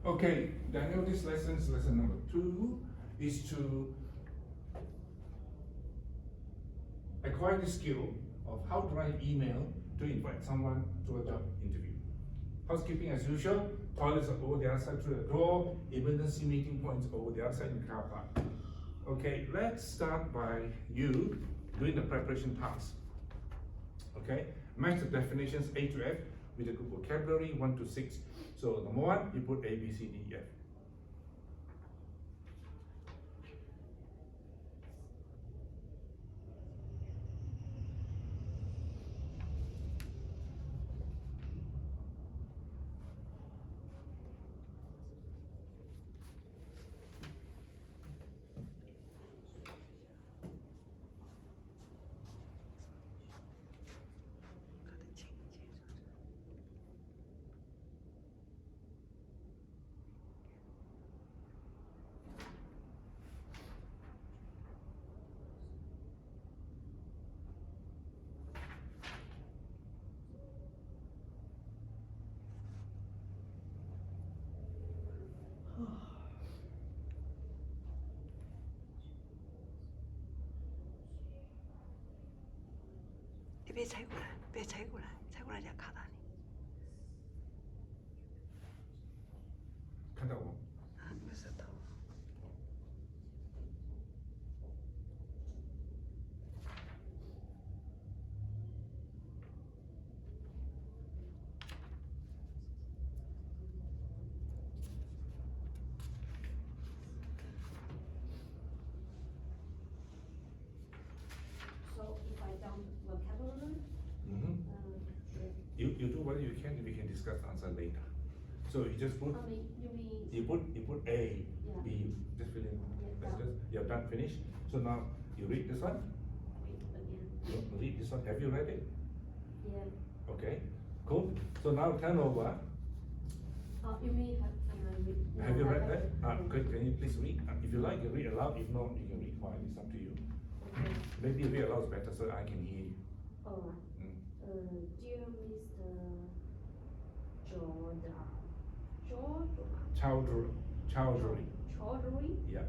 Okay, Daniel, this lesson number 2 is to acquire the skill of how to write email to invite someone to a job interview. Housekeeping as usual, toilets are over the other side through the door, emergency meeting points over the other side in the car park. Okay, let's start by you doing the preparation task. Okay, match the definitions A to F with a good vocabulary 1 to 6. So number 1, you put A, B, C, D, E, F.别踩过来，别踩过来，踩过来就卡到你。看到我。啊，没事的。So if I don't vocabulary, You do what you can. We can discuss the answer later. So you just put. You put A, Yeah. B. Just fill in. Yeah, That's just you're done. Finish. So now you read this one. Read again. Read this one. Have you read it? Yeah. Okay. Cool. So now turn over. You mean Have you read that? Can you please read? If you like, you read aloud. If not, you can read quietly. It's up to you. Okay. Maybe read aloud is better so I can hear you. Alright. Dear Mr. Chowdhury. Chaudhary. Yeah.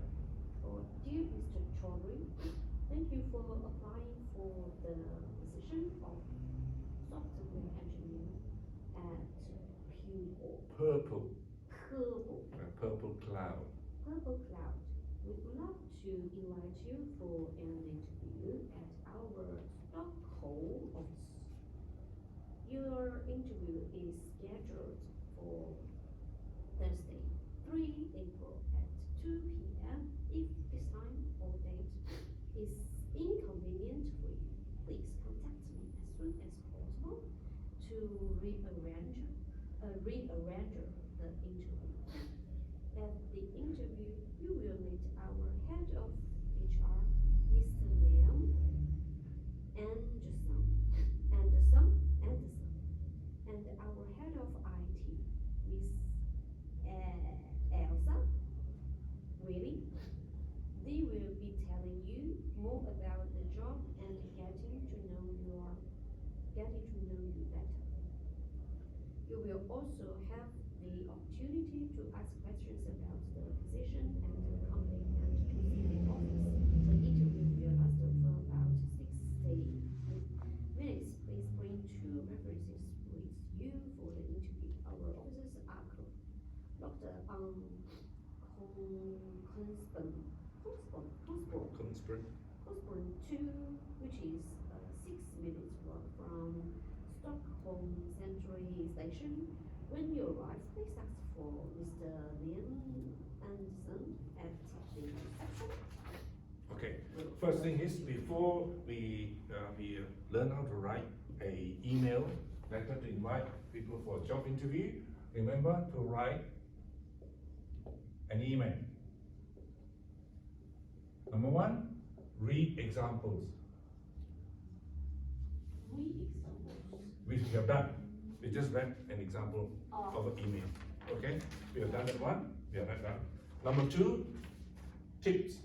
Dear Mr. Chaudhary, thank you for applying for the position of software engineer at Purple. Purple Cloud. Cloud. We would love to invite you for an interview at our Stockholm office. Your interview is scheduled for Thursday, 3 April at 2 p.m. If this time or date is inconvenient for you, please contact me as soon as possible to rearrange the interview. At the interview, you will meet our head of HR, Mr. Liam Anderson, and our head of IT, Miss Elsa. Really? They will be telling you more about the job and getting to know you better. You will also have the opportunity to ask questions about the position and the company and to see the office. The interview will last for about 60 minutes. Please bring 2 references with you for the interview. Our offices are Dr. Consburn 2, which is 6 minutes walk from Stockholm Central Station. When you arrive, please ask for Mr. Liam Anderson at the reception. Okay. First thing is before we learn how to write a email letter to invite people for a job interview, remember to write an email. Number 1, read examples. We have done. We just read an example of an email. Okay? We have done that one. We have that done. Number 2, tips.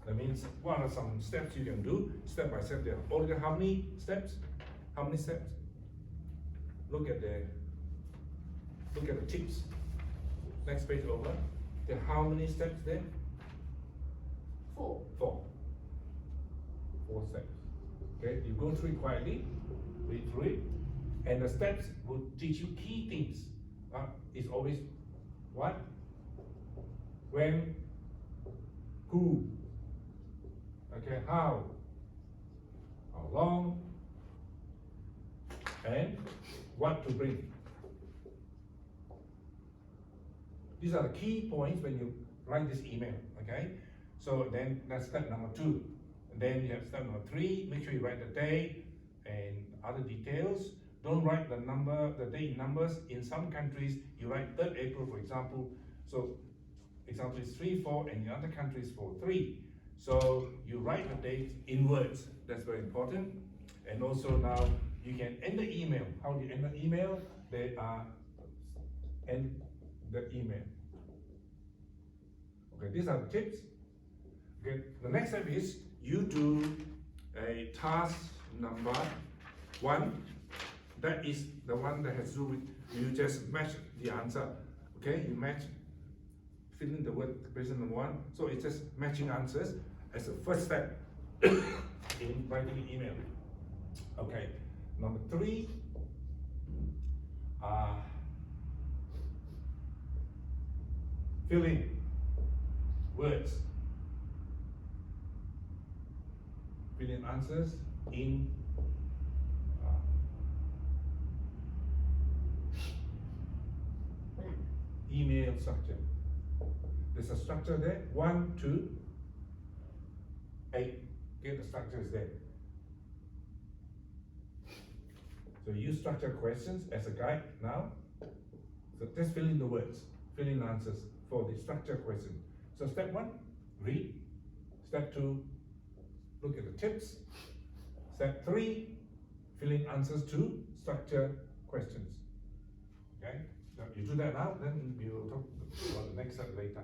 That means what are some steps you can do step by step there. Olga, how many steps? How many steps? Look at the look at the tips. Next page over. There are how many steps there? 4. 4. 4 steps. Okay, you go through it quietly, read through it, and the steps will teach you key things. It's always what, when, who, okay, how long, and what to bring. These are the key points when you write this email, okay? So then that's step number 2. And then you have step number 3, make sure you write the day and other details. Don't write the number, the date numbers. In some countries, you write 3rd April, for example. So example is 3/4, and in other countries 4/3. So you write the dates in words. That's very important. And also now you can end the email. How do you end the email? They are end the email. Okay, these are the tips. Okay, the next step is you do a task number 1. That is the one that has to do with, you just match the answer. Okay, you match, fill in the word question number 1. So it's just matching answers as a first step in writing an email. Okay, number 3, fill in words. Fill in answers in email structure. There's a structure there, 1, 2, 8. Okay, the structure is there. So use structured questions as a guide now. So just fill in the words, fill in answers for the structured question. So step 1, read. Step 2, look at the tips. Step 3, fill in answers to structured questions. Okay, so you do that now, then we will talk about the next step later.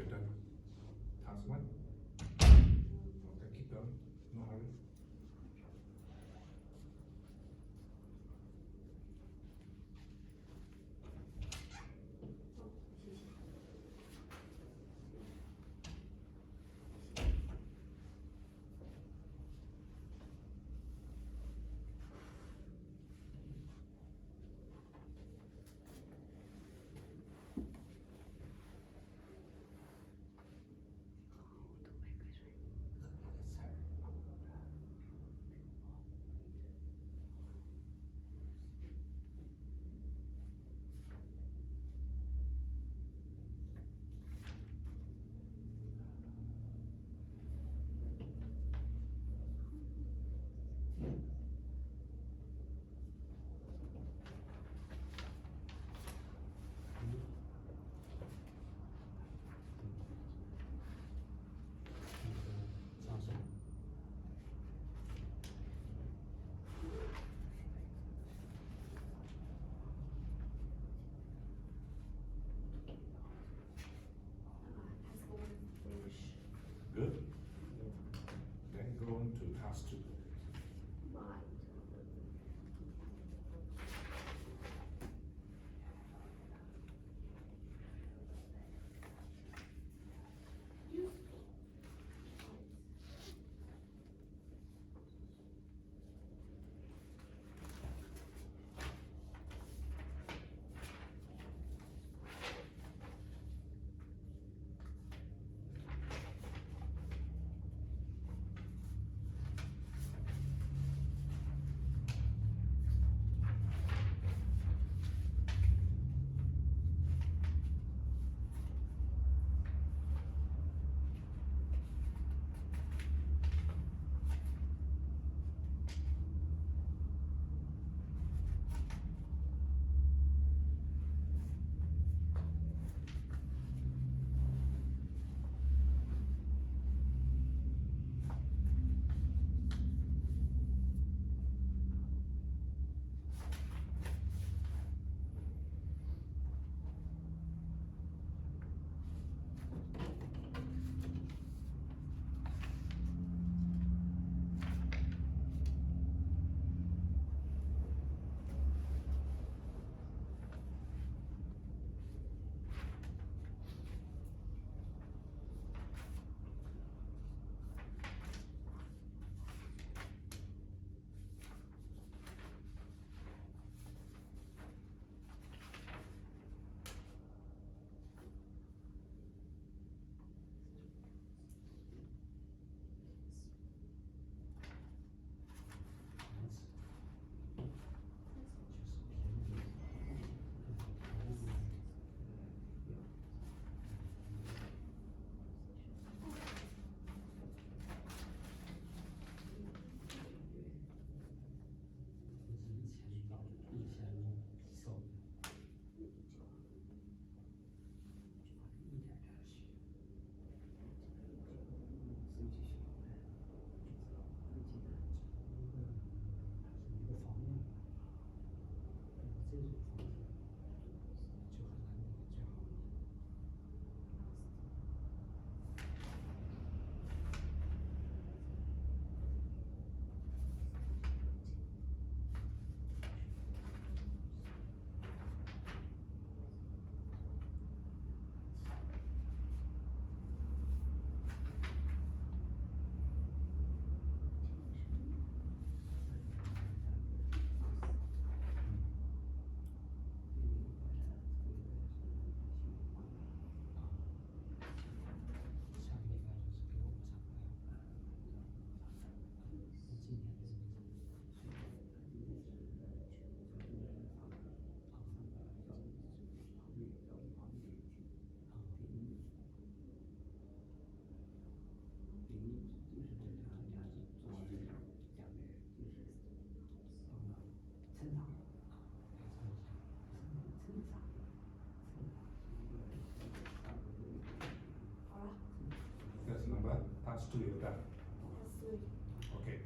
You're done. Task 1. Okay, keep going. No hurry. Good. Then go on to task 2. Right. That's number. Task 2 you're done. That's good. Okay.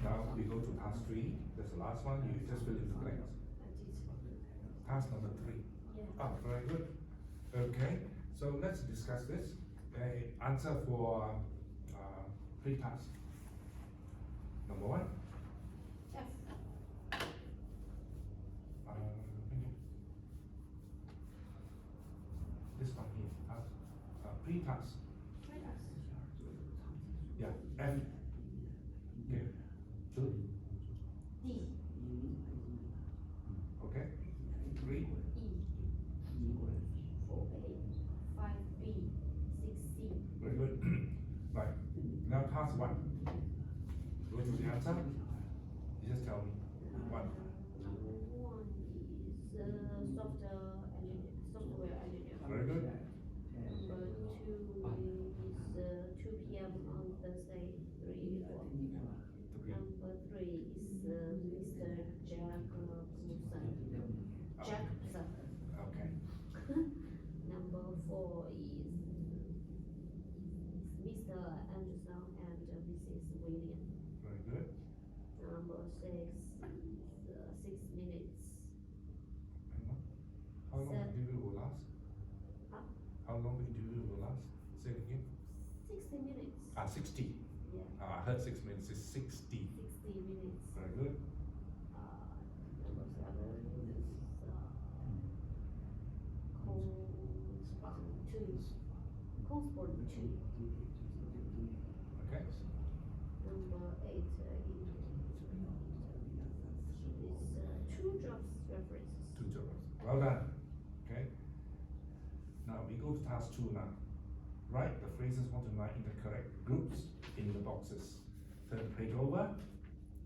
Now we go to task 3. That's the last one. You just fill in the blanks. I did. Task number 3. Yeah. Ah, very good. Okay. So let's discuss this. Answer for three tasks. Number one. F. This one here, task, pre-task. Try us. Yeah, F. Okay. Two. D. Okay. Three. E. 4A. 5B. 6C. Very good. Right. Now task one. Go to the answer. You just tell me. One. Number one is software engineer. Very good. Number two is 2 p.m. on Thursday, 3 o'clock. Three. Number three is Mr. Jacobson. Jacobson. Okay. Number four is Mr. Anderson and Mrs. William. Very good. Number six is 6 minutes. Hang on. How long the interview will last? Huh? How long the interview will last? Say it again. 60 minutes. 60. Yeah, I heard 6 minutes. It's 60. 60 minutes. Very good. Number seven is Correspond 2. Okay. Number 8 is 2 jobs references. Two jobs. Well done. Okay. Now we go to task two now. Write the phrases 1 to 9 in the correct groups in the boxes. Turn the page over.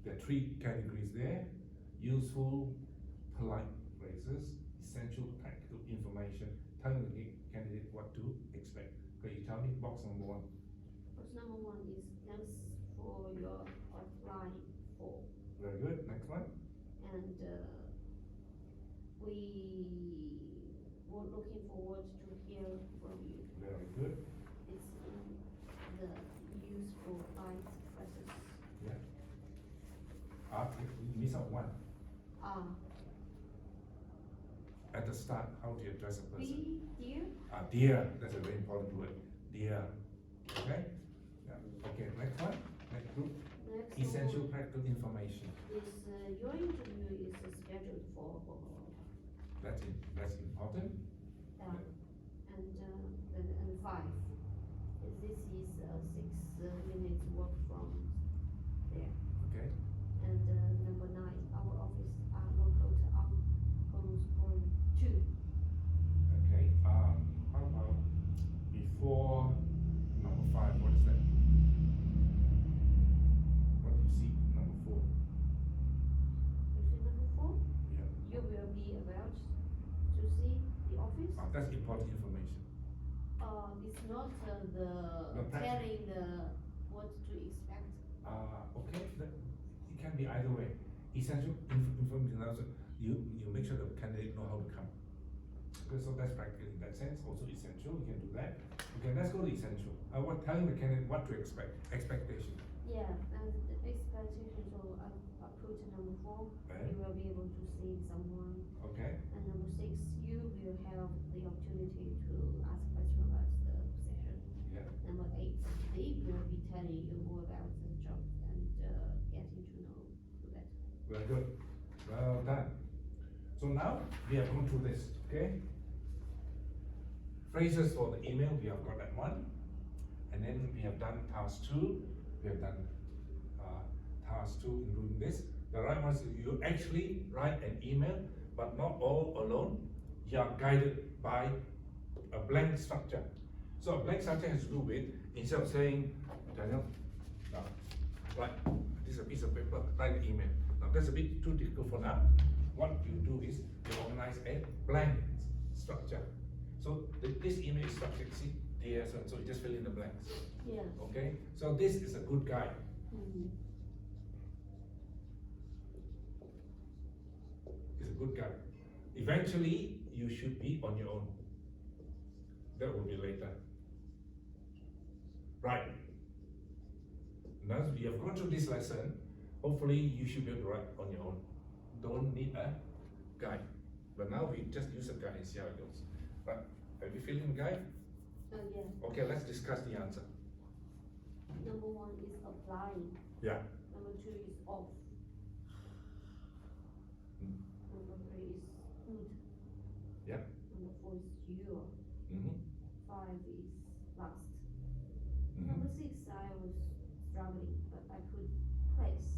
There are 3 categories there. Useful, polite phrases, essential practical information. Tell the candidate what to expect. Okay, you tell me box number 1. Box number 1 is thanks for your applying for. Very good. Next one. And we were looking forward to hear from you. Very good. It's in the useful light phrases. Yeah. You miss out one. At the start, how do you address a person? Be dear. Dear, that's a very important word. Dear. Okay? Yeah. Okay, next one. Next group. Next Essential one practical information. is your interview is scheduled for That's important. and 5. This is 6 minutes walk from there. Okay. And number 9, our office are located on Correspond 2. Okay. How about before number 5? What is that? What do you see? Number 4. You see number 4? Yeah. You will be about to see the office. That's important information. It's not the practice. telling what to expect. Okay. It can be either way. Essential information also. You make sure the candidate know how to come. Okay, so that's practical in that sense. Also essential. You can do that. Okay, let's go to essential. What telling the candidate what to expect. Expectation. Yeah, and the expectation, so I put number 4. Right. You will be able to see someone. Okay. And number 6, you will have the opportunity to ask questions about the position. Yeah. Number 8, they will be telling you more about the job and getting to know you better. Very good. Well done. So now we have gone through this. Okay. Phrases for the email, we have got that one. And then we have done task 2. We have done task 2 including this. The right one is you actually write an email, but not all alone. You are guided by a blank structure. So a blank structure has to do with, instead of saying, Daniel, now, right, this is a piece of paper, write the email. Now that's a bit too difficult for now. What you do is you organize a blank structure. So this email is structured, see, dear, so you just fill in the blanks. Yeah. Okay, so this is a good guide. It's a good guide. Eventually, you should be on your own. That will be later. Right. Now you have gone through this lesson. Hopefully, you should be able to write on your own. Don't need a guide. But now we just use a guide and see how it goes. But have you filled in the guide? Yeah. Okay, let's discuss the answer. Number one is applying. Yeah. Number two is off. Mm. Number three is good. Yeah. Number four is your. Mm-hmm. Five is last. Mm-hmm. Number six, I was struggling, but I could place.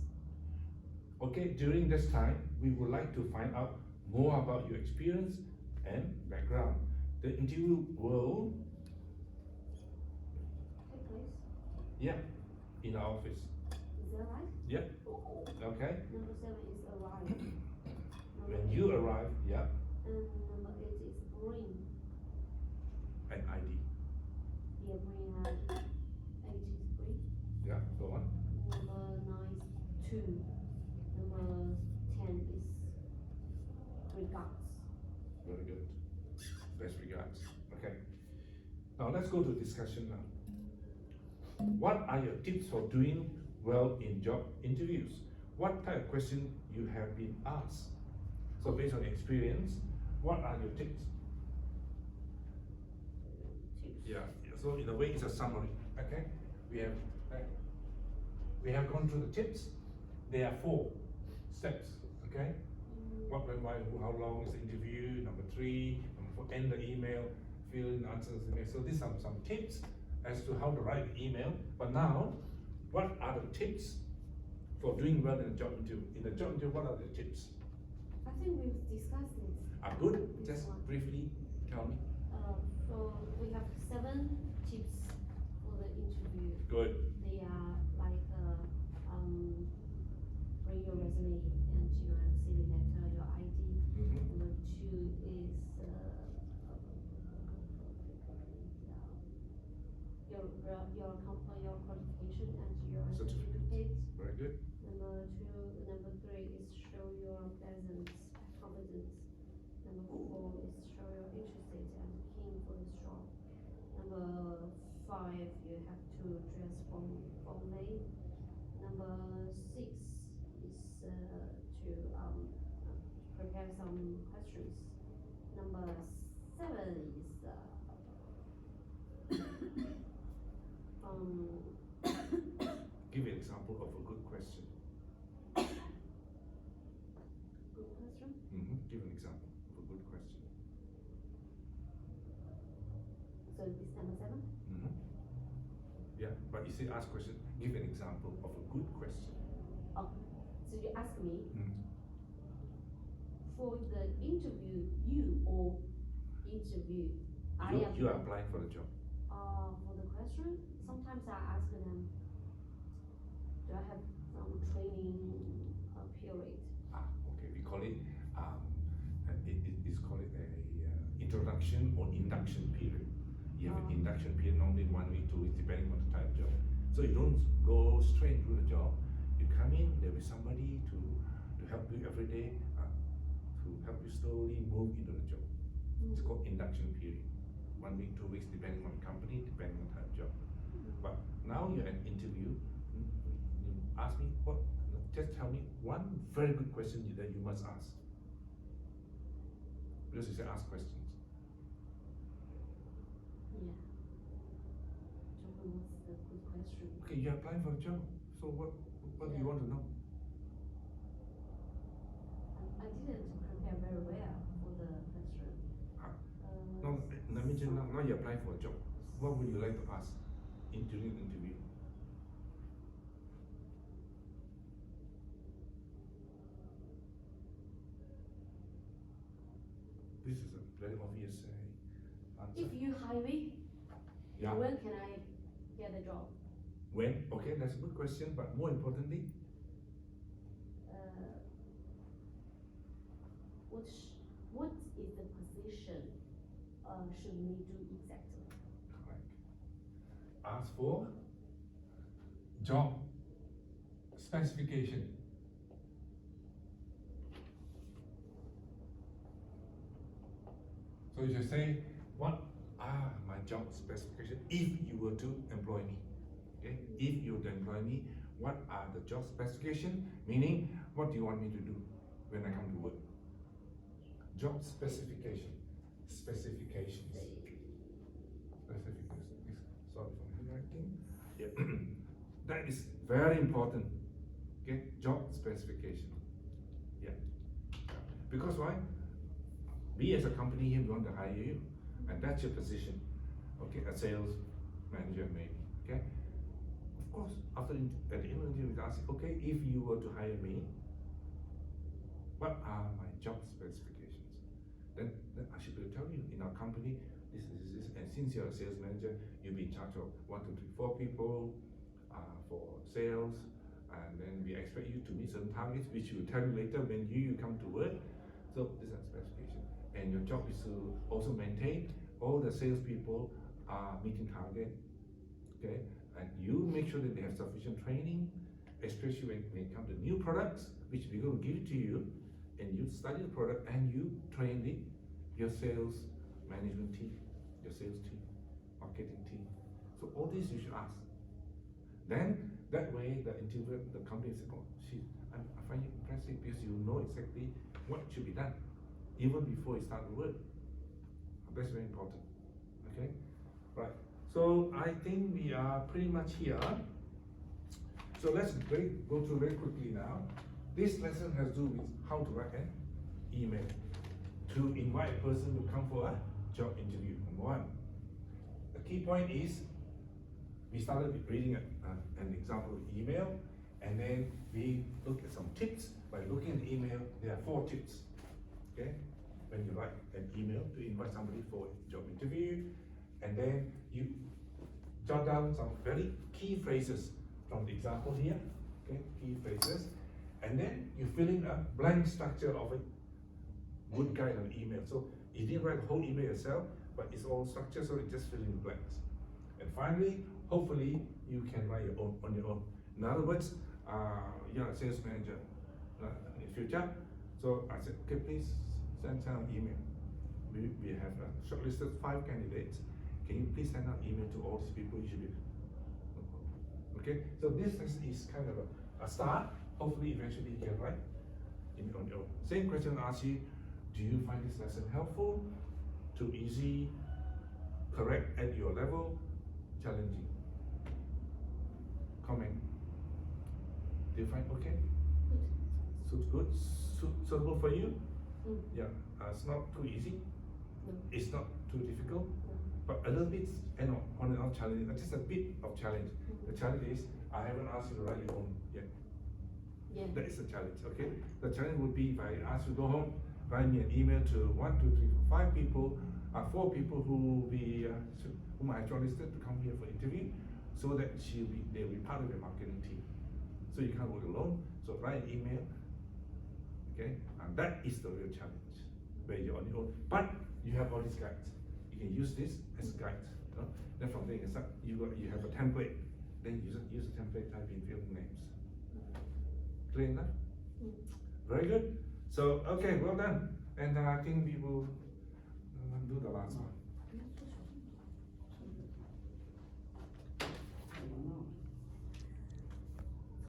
Okay, during this time, we would like to find out more about your experience and background. The interview will, Take place. yeah, in our office. Is that right? Yeah. Okay. Number seven is arrive. When you arrive, yeah, And number eight is bring. an ID. Yeah, bring ID. Eight is bring. Yeah, go on. Number nine is two. Number 10 is regards. Very good. Best regards. Okay. Now let's go to discussion now. What are your tips for doing well in job interviews? What type of question you have been asked? So based on experience, what are your tips? Tips. Yeah. So in a way, it's a summary. Okay. We have gone through the tips. There are 4 steps. Okay. What, when, why, who, how long is the interview? Number 3, number 4, end the email, fill in answers. So these are some tips as to how to write an email. But now, what are the tips for doing well in a job interview? In the job interview, what are the tips? I think we've discussed it. Good. This Just one. briefly tell me. So we have 7 tips for the interview. Good. They are like bring your resume and your CV letter, your ID. Mm-hmm. Number 2 is your qualification and your certificate. Very good. Number 3 is show your pleasant competence. Number 4 is show you're interested and keen for this job. Number 5, you have to dress formally. Number 6 is to prepare some questions. Number 7 is Give an example of a good question. good question. Mm-hmm. Give an example of a good question. So it's number 7. Mm-hmm. Yeah, but you say ask question. Give an example of a good question. Oh, so you ask me Mm. for the interview, you or interview. You are applying for the job. For the question, sometimes I ask them, do I have some training period? Okay. We call it it's called it a introduction or induction period. You have an induction period, normally 1 week, 2 weeks, depending on the type of job. So you don't go straight into the job. You come in, there will be somebody to help you every day, to help you slowly move into the job. It's called induction period. 1 week, 2 weeks, depending on the company, depending on the type of job. But now you're at interview. You ask me what? Just tell me one very good question that you must ask. Because you say ask questions. Yeah. Don't know what's the good question. Okay, you're applying for a job. So what do you want to know? I didn't prepare very well for the question. No, let me just now you're applying for a job. What would you like to ask during the interview? This is a very obvious answer. If you hire me, Yeah. when can I get the job? When? Okay, that's a good question. But more importantly, What is the position should we do exactly? correct. Ask for job specification. So you should say, what are my job specification if you were to employ me? Okay, if you were to employ me, what are the job specification? Meaning, what do you want me to do when I come to work? Job specification. Specifications. Specifications. That is very important. Okay, job specification. Yeah. Because why? We as a company here, we want to hire you, and that's your position. Okay, a sales manager maybe. Okay. Of course, after at the interview, we ask, okay, if you were to hire me, what are my job specifications? Then I should be able to tell you in our company, this, and since you're a sales manager, you'll be in charge of 1, 2, 3, 4 people for sales, and then we expect you to meet certain targets, which we'll tell you later when you come to work. So this is a specification, and your job is to also maintain all the salespeople are meeting target. Okay, and you make sure that they have sufficient training, especially when it comes to new products, which we're going to give to you, and you study the product and you train your sales management team, your sales team, marketing team. So all these you should ask. Then that way the interviewer, the company says, oh, I find it impressive because you know exactly what should be done, even before you start the work. That's very important. Okay, right. So I think we are pretty much here. So let's go through very quickly now. This lesson has to do with how to write an email to invite a person to come for a job interview. Number one. The key point is we started with reading an example email, and then we look at some tips. By looking at the email, there are 4 tips. Okay, when you write an email to invite somebody for a job interview, and then you jot down some very key phrases from the example here. Okay, key phrases, and then you fill in a blank structure of a good kind of email. So you didn't write the whole email yourself, but it's all structured, so you just fill in the blanks. And finally, hopefully, you can write your own on your own. In other words, you're a sales manager in future. So I said, okay, please send an email. We have shortlisted 5 candidates. Can you please send out email to all these people you should be? Okay, so this is kind of a start. Hopefully, eventually you can write on your own. Same question I ask you, do you find this lesson helpful, too easy, correct at your level, challenging? Comment. Do you find okay? Good. Suitable for you? Yeah. It's not too easy. It's not too difficult. But a little bit, on and off challenge. Just a bit of challenge. The challenge is I haven't asked you to write your own yet. Yeah. That is the challenge. Okay. The challenge would be if I ask you to go home, write me an email to 1, 2, 3, 4, 5 people, 4 people whom I shortlisted to come here for interview, so that they'll be part of your marketing team. So you can't work alone. So write an email. Okay, and that is the real challenge, where you're on your own. But you have all these guides. You can use this as guides. You know? Then from there, you have a template. Then you just use the template, type in field names. Clear enough? Very good. So okay, well done. And I think we will do the last one.